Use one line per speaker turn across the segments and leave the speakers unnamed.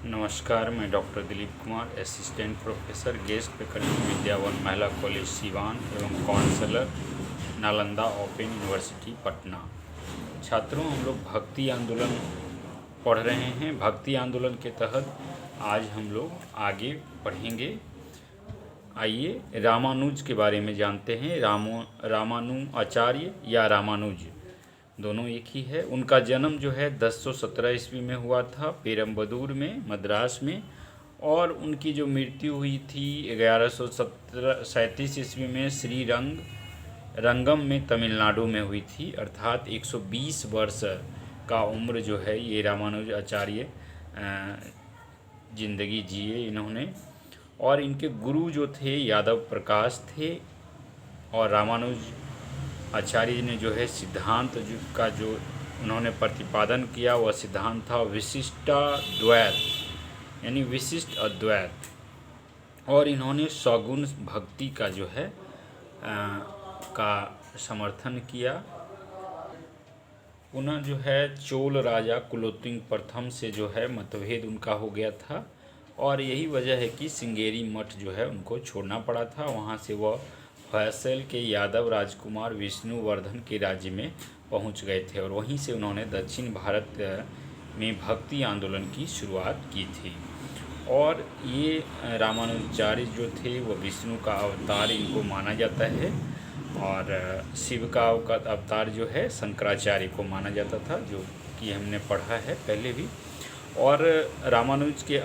नमस्कार, मैं doctor Dilip Kumar, assistant professor, guest faculty Vidyavan Mahila college Siwan एवं counsellor Nalanda open university Patna. छात्रों, हम लोग भक्ति आंदोलन पढ़ रहे हैं। भक्ति आंदोलन के तहत आज हम लोग आगे पढ़ेंगे। आइए रामानुज के बारे में जानते हैं। रामानुजाचार्य या रामानुज दोनों एक ही है। उनका जन्म जो है 1017 ईस्वी में हुआ था, पेरम्बदूर में, मद्रास में। और उनकी जो मृत्यु हुई थी 1137 ईस्वी में रंगम में, तमिलनाडु में हुई थी। अर्थात 120 वर्ष का उम्र जो है ये रामानुजाचार्य जिंदगी जिए इन्होंने। और इनके गुरु जो थे यादव प्रकाश थे। और रामानुज आचार्य ने जो है सिद्धांत का जो उन्होंने प्रतिपादन किया वह सिद्धांत था विशिष्टाद्वैत, यानी विशिष्ट अद्वैत। और इन्होंने सगुण भक्ति का जो है का समर्थन किया। पुनः जो है चोल राजा कुलोत्तुंग प्रथम से जो है मतभेद उनका हो गया था। और यही वजह है कि सिंगेरी मठ जो है उनको छोड़ना पड़ा था। वहाँ से वह फैसल के यादव राजकुमार विष्णुवर्धन के राज्य में पहुंच गए थे। और वहीं से उन्होंने दक्षिण भारत में भक्ति आंदोलन की शुरुआत की थी। और ये रामानुजाचार्य जो थे वो विष्णु का अवतार इनको माना जाता है। और शिव का अवतार जो है शंकराचार्य को माना जाता था, जो कि हमने पढ़ा है पहले भी। और रामानुज के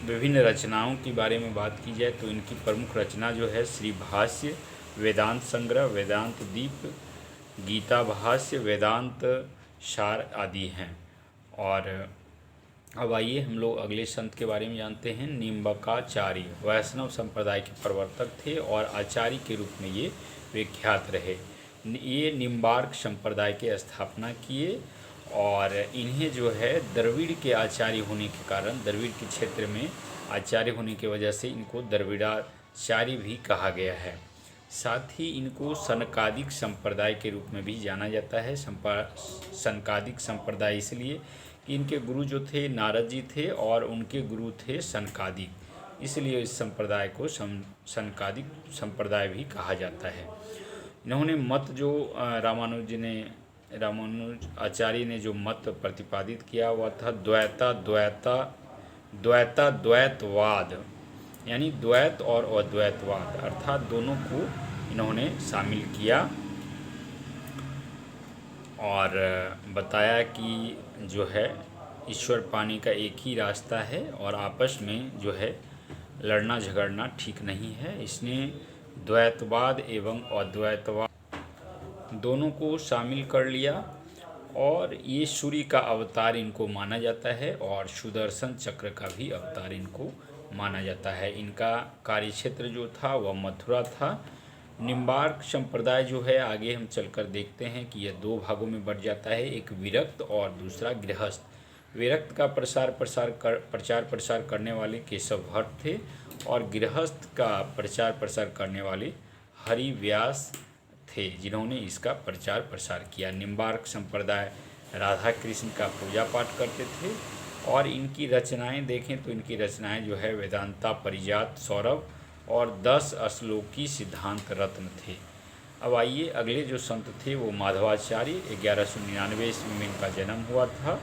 विभिन्न रचनाओं के बारे में बात की जाए तो इनकी प्रमुख रचना जो है श्री भाष्य, वेदांत संग्रह, वेदांत दीप, गीता भाष्य, वेदांत सार आदि हैं। और अब आइए हम लोग अगले संत के बारे में जानते हैं। निम्बकाचार्य वैष्णव संप्रदाय के प्रवर्तक थे और आचार्य के रूप में ये विख्यात रहे। ये निम्बार्क संप्रदाय के स्थापना किए। और इन्हें जो है द्रविड़ के आचार्य होने के कारण, द्रविड़ के क्षेत्र में आचार्य होने की वजह से इनको द्रविड़ाचार्य भी कहा गया है। साथ ही इनको सनकादिक संप्रदाय के रूप में भी जाना जाता है। सनकादिक संप्रदाय इसलिए कि इनके गुरु जो थे नारद जी थे और उनके गुरु थे सनकादिक, इसलिए इस संप्रदाय को सनकादिक संप्रदाय भी कहा जाता है। इन्होंने मत जो रामानुज आचार्य ने जो मत प्रतिपादित किया वह था द्वैतवाद, यानी द्वैत और अद्वैतवाद, अर्थात दोनों को इन्होंने शामिल किया। और बताया कि जो है ईश्वर पाने का एक ही रास्ता है और आपस में जो है लड़ना झगड़ना ठीक नहीं है। इसने द्वैतवाद एवं अद्वैतवाद दोनों को शामिल कर लिया। और ये सूर्य का अवतार इनको माना जाता है और सुदर्शन चक्र का भी अवतार इनको माना जाता है। इनका कार्यक्षेत्र जो था वह मथुरा था। निम्बार्क संप्रदाय जो है आगे हम चलकर देखते हैं कि यह दो भागों में बढ़ जाता है, एक विरक्त और दूसरा गृहस्थ। विरक्त का प्रचार प्रसार करने वाले केशव भट्ट थे और गृहस्थ का प्रचार प्रसार करने वाले हरि व्यास थे, जिन्होंने इसका प्रचार प्रसार किया। निम्बार्क संप्रदाय राधा कृष्ण का पूजा पाठ करते थे। और इनकी रचनाएं देखें तो इनकी रचनाएं जो है वेदांता परिजात सौरभ और 10 श्लोकी सिद्धांत रत्न थे। अब आइए अगले जो संत थे वो माधवाचार्य। 1199 ईस्वी में इनका जन्म हुआ था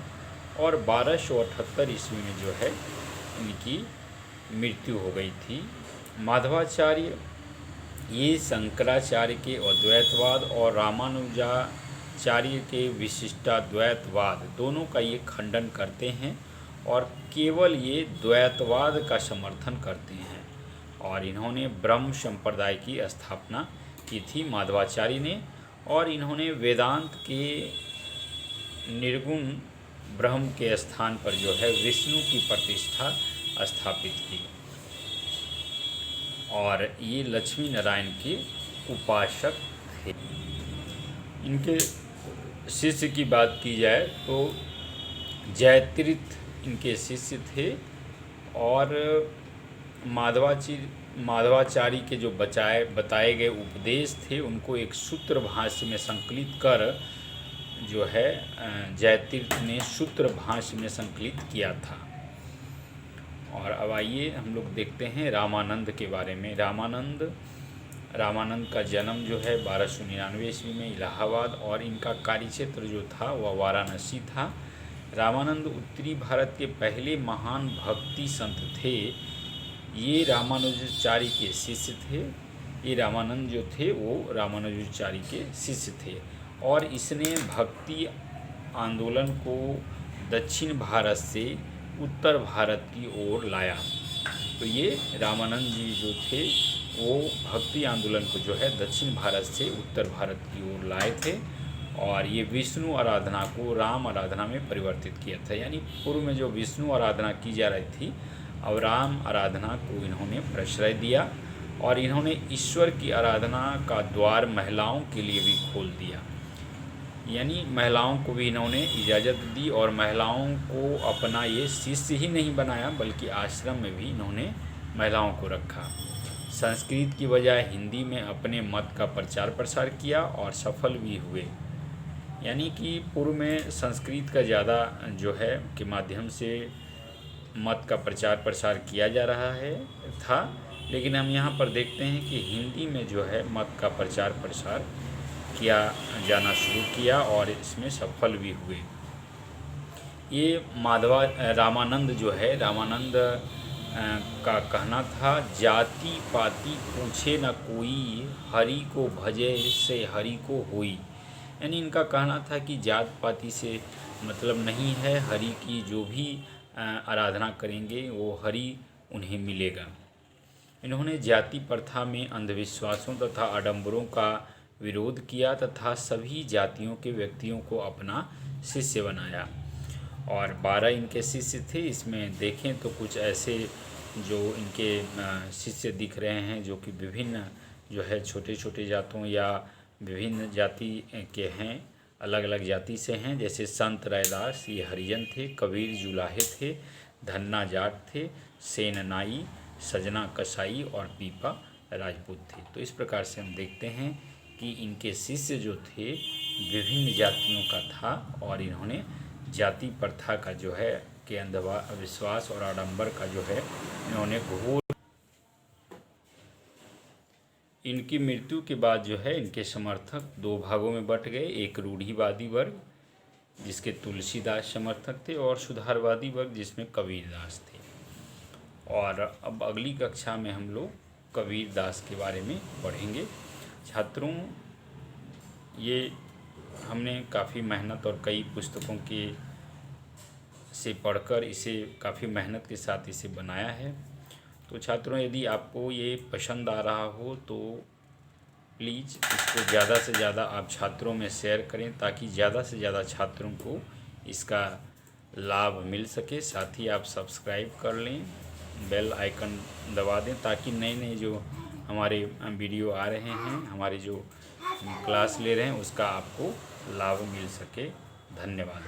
और 1278 ईस्वी में जो है इनकी मृत्यु हो गई थी। माधवाचार्य ये शंकराचार्य के अद्वैतवाद और रामानुजाचार्य के विशिष्टाद्वैतवाद दोनों का ये खंडन करते हैं और केवल ये द्वैतवाद का समर्थन करते हैं। और इन्होंने ब्रह्म संप्रदाय की स्थापना की थी माधवाचार्य ने। और इन्होंने वेदांत के निर्गुण ब्रह्म के स्थान पर जो है विष्णु की प्रतिष्ठा स्थापित की। और ये लक्ष्मी नारायण के उपासक थे। इनके शिष्य की बात की जाए तो जयतीर्थ इनके शिष्य थे। और माधवाचार्य के जो बताए गए उपदेश थे उनको एक सूत्र भाष्य में संकलित कर जो है जयतीर्थ ने सूत्र भाष्य में संकलित किया था। और अब आइए हम लोग देखते हैं रामानंद के बारे में। रामानंद का जन्म जो है 1299 ईस्वी में इलाहाबाद, और इनका कार्यक्षेत्र जो था वह वाराणसी था। रामानंद उत्तरी भारत के पहले महान भक्ति संत थे। ये रामानुजाचार्य के शिष्य थे। ये रामानंद जो थे वो रामानुजाचार्य के शिष्य थे, और इसने भक्ति आंदोलन को दक्षिण भारत से उत्तर भारत की ओर लाया। तो ये रामानंद जी जो थे वो भक्ति आंदोलन को जो है दक्षिण भारत से उत्तर भारत की ओर लाए थे, और ये विष्णु आराधना को राम आराधना में परिवर्तित किया था। यानी पूर्व में जो विष्णु आराधना की जा रही थी, अब राम आराधना को इन्होंने प्रश्रय दिया, और इन्होंने ईश्वर की आराधना का द्वार महिलाओं के लिए भी खोल दिया। यानी महिलाओं को भी इन्होंने इजाज़त दी, और महिलाओं को अपना ये शिष्य ही नहीं बनाया बल्कि आश्रम में भी इन्होंने महिलाओं को रखा। संस्कृत की बजाय हिंदी में अपने मत का प्रचार प्रसार किया और सफल भी हुए। यानी कि पूर्व में संस्कृत का ज़्यादा जो है के माध्यम से मत का प्रचार प्रसार किया जा रहा था, लेकिन हम यहाँ पर देखते हैं कि हिंदी में जो है मत का प्रचार प्रसार किया जाना शुरू किया, और इसमें सफल भी हुए। ये रामानंद जो है, रामानंद का कहना था, जाति पाति पूछे न कोई, हरि को भजे से हरि को होई। यानी इनका कहना था कि जात पाति से मतलब नहीं है, हरि की जो भी आराधना करेंगे वो हरि उन्हें मिलेगा। इन्होंने जाति प्रथा में अंधविश्वासों तथा आडंबरों का विरोध किया तथा सभी जातियों के व्यक्तियों को अपना शिष्य बनाया, और 12 इनके शिष्य थे। इसमें देखें तो कुछ ऐसे जो इनके शिष्य दिख रहे हैं जो कि विभिन्न जो है छोटे छोटे जातों या विभिन्न जाति के हैं, अलग अलग जाति से हैं। जैसे संत रैदास ये हरिजन थे, कबीर जुलाहे थे, धन्ना जाट थे, सेन नाई, सजना कसाई और पीपा राजपूत थे। तो इस प्रकार से हम देखते हैं कि इनके शिष्य जो थे विभिन्न जातियों का था, और इन्होंने जाति प्रथा का जो है के अंधविश्वास और आडंबर का जो है इन्होंने घोर। इनकी मृत्यु के बाद जो है इनके समर्थक 2 भागों में बट गए। एक रूढ़िवादी वर्ग जिसके तुलसीदास समर्थक थे, और सुधारवादी वर्ग जिसमें कबीरदास थे। और अब अगली कक्षा में हम लोग कबीरदास के बारे में पढ़ेंगे। छात्रों, ये हमने काफ़ी मेहनत और कई पुस्तकों के से पढ़कर इसे काफ़ी मेहनत के साथ इसे बनाया है। तो छात्रों, यदि आपको ये पसंद आ रहा हो तो प्लीज़ इसको ज़्यादा से ज़्यादा आप छात्रों में शेयर करें, ताकि ज़्यादा से ज़्यादा छात्रों को इसका लाभ मिल सके। साथ ही आप सब्सक्राइब कर लें, बेल आइकन दबा दें, ताकि नए नए जो हमारे वीडियो आ रहे हैं, हमारे जो क्लास ले रहे हैं, उसका आपको लाभ मिल सके। धन्यवाद।